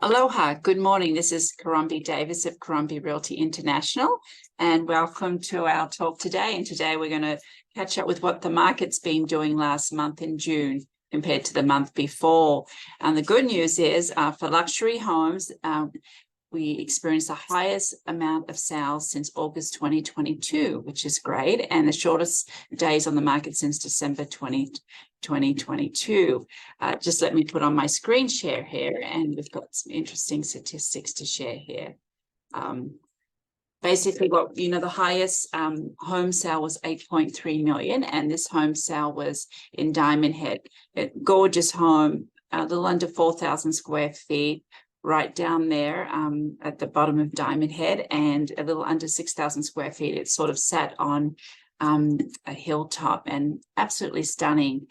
Aloha, good morning. This is Caron B Davis of Caron B Realty International, and welcome to our talk today. And today we're going to catch up with what the market's been doing last month in June compared to the month before. And the good news is for luxury homes, we experienced the highest amount of sales since August 2022, which is great, and the shortest days on the market since December 2022. Just let me put on my screen share here, and we've got some interesting statistics to share here. Basically, the highest home sale was 8.3 million, and this home sale was in Diamond Head. A gorgeous home, a little under 4,000 square feet, right down there at the bottom of Diamond Head, and a little under 6,000 square feet. It sort of sat on a hilltop and absolutely stunning.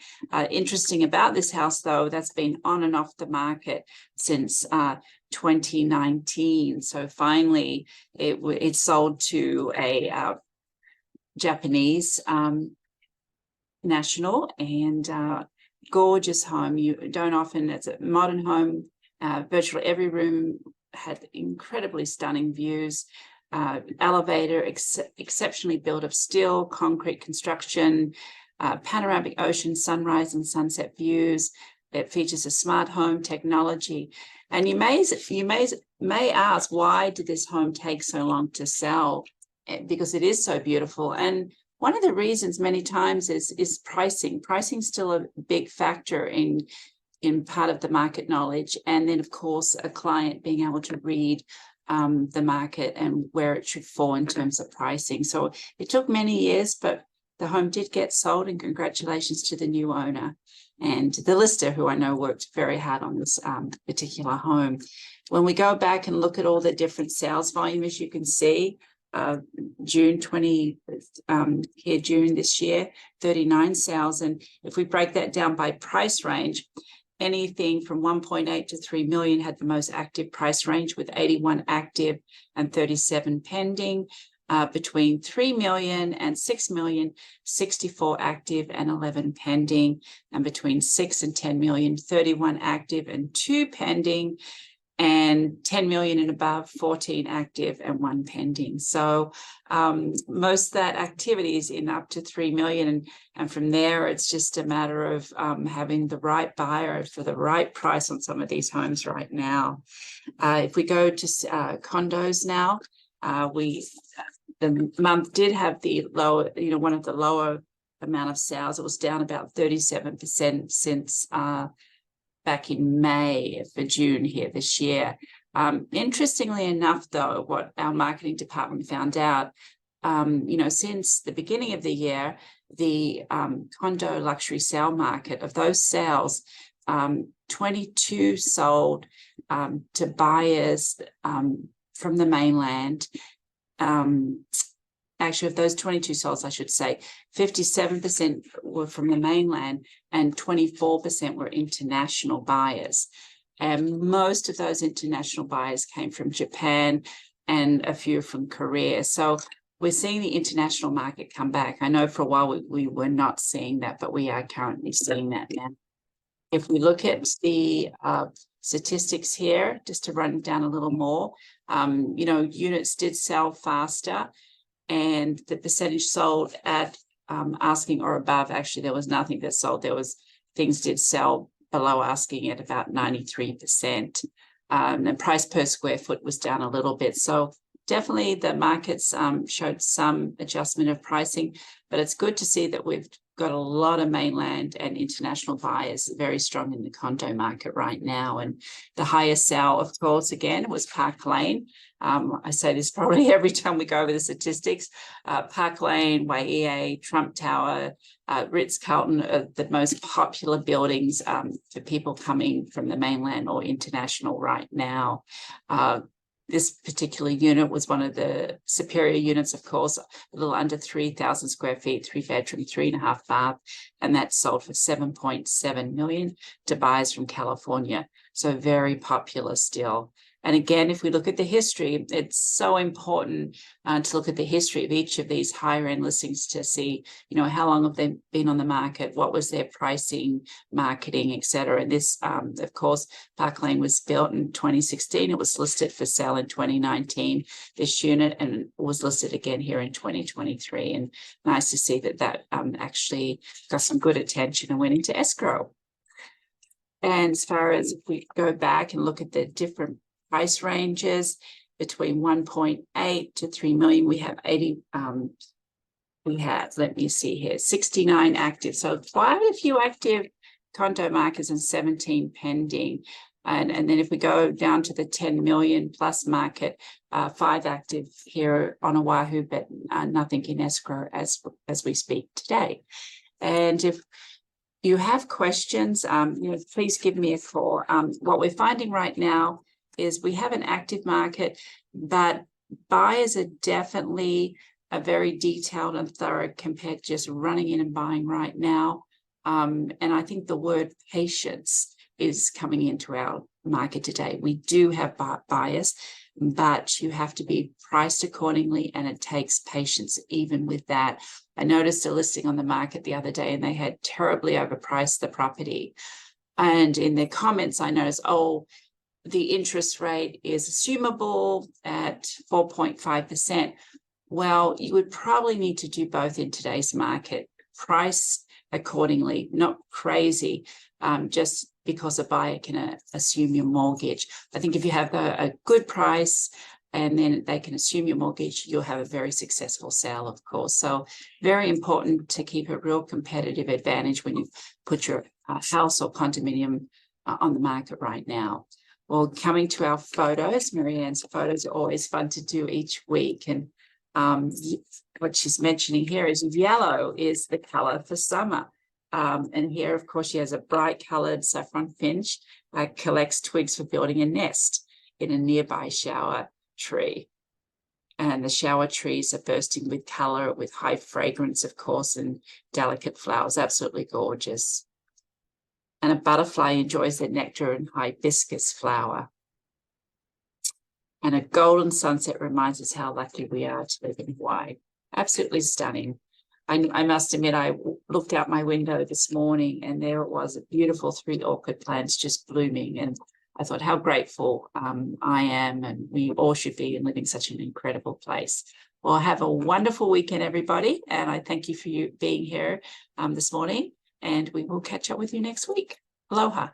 Interesting about this house, though, that's been on and off the market since 2019. So finally, it sold to a Japanese national, and gorgeous home. You don't often, it's a modern home. Virtually every room had incredibly stunning views. Elevator, exceptionally built of steel, concrete construction, panoramic ocean, sunrise and sunset views. It features a smart home technology. And you may ask, why did this home take so long to sell? Because it is so beautiful. And one of the reasons many times is pricing. Pricing's still a big factor in part of the market knowledge, and then of course a client being able to read the market and where it should fall in terms of pricing. So it took many years, but the home did get sold, and congratulations to the new owner and the lister, who I know worked very hard on this particular home. When we go back and look at all the different sales volume, as you can see, June this year, 39 sales. And if we break that down by price range, anything from 1.8 to 3 million had the most active price range, with 81 active and 37 pending. Between 3 million and 6 million, 64 active and 11 pending. And between 6 and 10 million, 31 active and 2 pending. And 10 million and above, 14 active and 1 pending. So most of that activity is in up to 3 million. And from there, it's just a matter of having the right buyer for the right price on some of these homes right now. If we go to condos now, the month did have the lower, one of the lower amount of sales. It was down about 37% since back in May for June here this year. Interestingly enough, though, what our marketing department found out, since the beginning of the year, the condo luxury sale market, of those sales, 22 sold to buyers from the mainland. Actually, of those 22 sales, I should say, 57% were from the mainland and 24% were international buyers. And most of those international buyers came from Japan and a few from Korea. So we're seeing the international market come back. I know for a while we were not seeing that, but we are currently seeing that now. If we look at the statistics here, just to run down a little more, units did sell faster, and the percentage sold at asking or above, actually there was nothing that sold. Things did sell below asking at about 93%. And price per square foot was down a little bit. So definitely the markets showed some adjustment of pricing, but it's good to see that we've got a lot of mainland and international buyers very strong in the condo market right now. And the highest sale, of course, again, was Park Lane. I say this probably every time we go over the statistics. Park Lane, Waiea, Trump Tower, Ritz-Carlton are the most popular buildings for people coming from the mainland or international right now. This particular unit was one of the superior units, of course, a little under 3,000 square feet, 3-bedroom, 3.5 bath, and that sold for 7.7 million to buyers from California. So very popular still. And again, if we look at the history, it's so important to look at the history of each of these higher end listings to see, how long have they been on the market, what was their pricing, marketing, etc. And this, of course, Park Lane was built in 2016. It was listed for sale in 2019, this unit, and was listed again here in 2023. And nice to see that actually got some good attention and went into escrow. And as far as if we go back and look at the different price ranges between 1.8 to 3 million, we have 80, let me see here, 69 active. So quite a few active condo markets and 17 pending. And then if we go down to the 10 million plus market, 5 active here on Oahu, but nothing in escrow as we speak today. And if you have questions, please give me a call. What we're finding right now is we have an active market, but buyers are definitely very detailed and thorough compared to just running in and buying right now. And I think the word patience is coming into our market today. We do have buyers, but you have to be priced accordingly, and it takes patience even with that. I noticed a listing on the market the other day and they had terribly overpriced the property. And in their comments, I noticed, the interest rate is assumable at 4.5%. Well, you would probably need to do both in today's market. Price accordingly, not crazy, just because a buyer can assume your mortgage. I think if you have a good price and then they can assume your mortgage, you'll have a very successful sale, of course. So very important to keep a real competitive advantage when you put your house or condominium on the market right now. Well, coming to our photos, Marianne's photos are always fun to do each week. And what she's mentioning here is yellow is the color for summer. And here, of course, she has a bright colored saffron finch that collects twigs for building a nest in a nearby shower tree. And the shower trees are bursting with color, with high fragrance, of course, and delicate flowers. Absolutely gorgeous. And a butterfly enjoys the nectar and hibiscus flower. And a golden sunset reminds us how lucky we are to live in Hawaii. Absolutely stunning. I must admit, I looked out my window this morning and there it was, a beautiful 3 orchid plants just blooming. And I thought how grateful I am, and we all should be in living such an incredible place. Well, have a wonderful weekend, everybody. And I thank you for being here this morning. And we will catch up with you next week. Aloha.